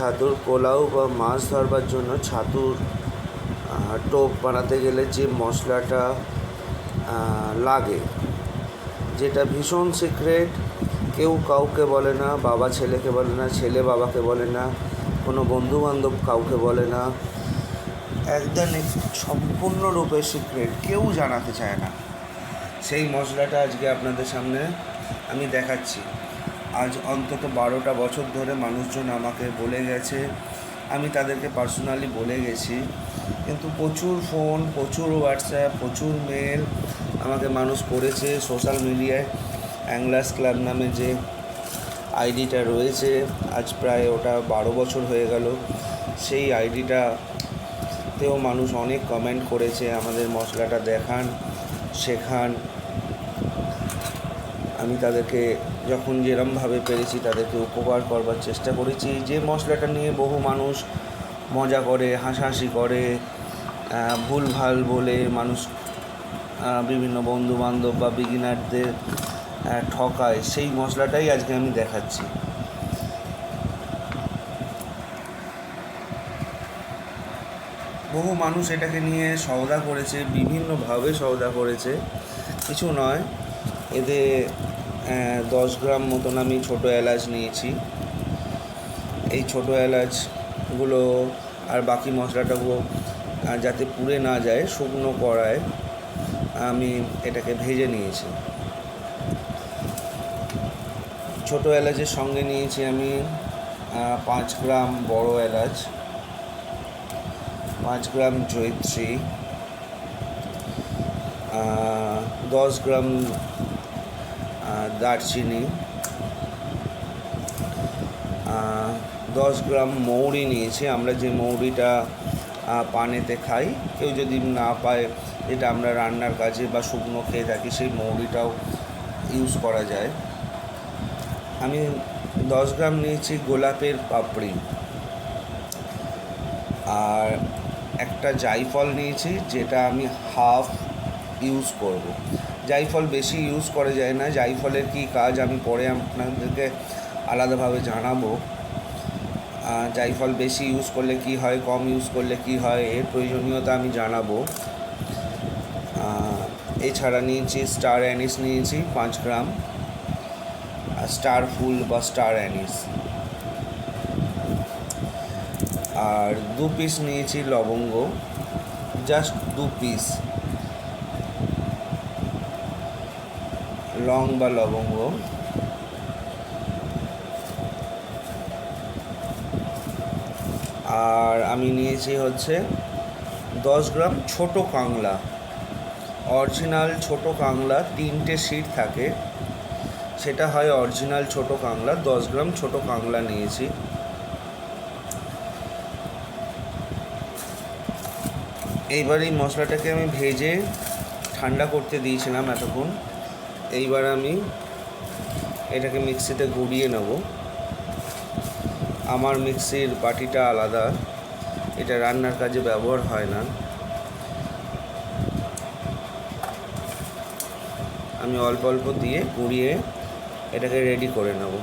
ছাতুর পোলাও বা মাছ ধরবার জন্য ছাতুর টোপ বানাতে গেলে যে মশলাটা লাগে, যেটা ভীষণ সিক্রেট, কেউ কাউকে বলে না, বাবা ছেলেকে বলে না, ছেলে বাবাকে বলে না, কোনো বন্ধুবান্ধব কাউকে বলে না, একদম সম্পূর্ণরূপে সিক্রেট, কেউ জানাতে চায় না। সেই মশলাটা আজকে আপনাদের সামনে আমি দেখাচ্ছি। আজ অন্তত 12টা বছর ধরে মানুষজন আমাকে বলে গেছে, আমি তাদেরকে পার্সোনালি বলে গেছি, কিন্তু প্রচুর ফোন, প্রচুর হোয়াটসঅ্যাপ, প্রচুর মেল আমাকে মানুষ করেছে। সোশ্যাল মিডিয়ায় অ্যাংলার্স ক্লাব নামে যে আইডিটা রয়েছে, আজ প্রায় ওটা 12 বছর হয়ে গেল, সেই আইডিটাতেও মানুষ অনেক কমেন্ট করেছে, আমাদের মশলাটা দেখান, শেখান। আমি তাদেরকে যখন যেরমভাবে পেরেছি তাদেরকে উপকার করবার চেষ্টা করেছি। যে মশলাটা নিয়ে বহু মানুষ মজা করে, হাসাহাসি করে, ভুলভাল বলে মানুষ বিভিন্ন বন্ধুবান্ধব বা বিগিনারদের ঠকায়, সেই মশলাটাই আজকে আমি দেখাচ্ছি। বহু মানুষ এটাকে নিয়ে সওদা করেছে, বিভিন্নভাবে সওদা করেছে, কিছু নয়। এতে 10 গ্রাম মতন আমি ছোটো এলাচ নিয়েছি। এই ছোটো এলাচগুলো আর বাকি মশলাটাও যাতে পুড়ে না যায়, শুকনো কড়ায় আমি এটাকে ভেজে নিয়েছি। ছোটো এলাচের সঙ্গে নিয়েছি আমি 5 গ্রাম বড় এলাচ, 5 গ্রাম জয়িত্রী, 10 গ্রাম দারচিনি, 10 গ্রাম মৌরি নিয়েছি। আমরা যে মৌরিটা পানেতে খাই, কেউ যদি না পায়, যেটা আমরা রান্নার কাজে বা শুকনো খেয়ে থাকি, সেই মৌরিটাও ইউজ করা যায়। আমি 10 গ্রাম নিয়েছি গোলাপের পাপড়ি, আর একটা জায়ফল নিয়েছি, যেটা আমি হাফ ইউজ করব। জায়ফল বেশি ইউজ করা যায় না। জায়ফলের কী কাজ আমি পরে আপনাদেরকে আলাদাভাবে জানাবো। জায়ফল বেশি ইউজ করলে কি হয়, কম ইউজ করলে কি হয়, এর প্রয়োজনীয়তা আমি জানাবো। এছাড়া নিয়েছি স্টার অ্যানিস নিয়েছি 5 গ্রাম, স্টার ফুল বা স্টার অ্যানিস, আর 2 পিস নিয়েছি লবঙ্গ, জাস্ট 2 পিস লং বা লবঙ্গ, আর আমি নিয়েছি হচ্ছে 10 গ্রাম ছোটো কাংলা, অরিজিনাল ছোটো কাংলা, 3টে সিট থাকে, সেটা হয় অরিজিনাল ছোটো কাংলা। 10 গ্রাম ছোটো কাংলা নিয়েছি। এইবার এই মশলাটাকে আমি ভেজে ঠান্ডা করতে দিয়েছিলাম এতক্ষণ। এইবার আমি এটাকে মিক্সিতে গুঁড়িয়ে নেব। আমার মিক্সির বাটিটা আলাদা, এটা রান্নার কাজে ব্যবহার হয় না। আমি অল্প অল্প দিয়ে গুঁড়িয়ে এটাকে রেডি করে নেব।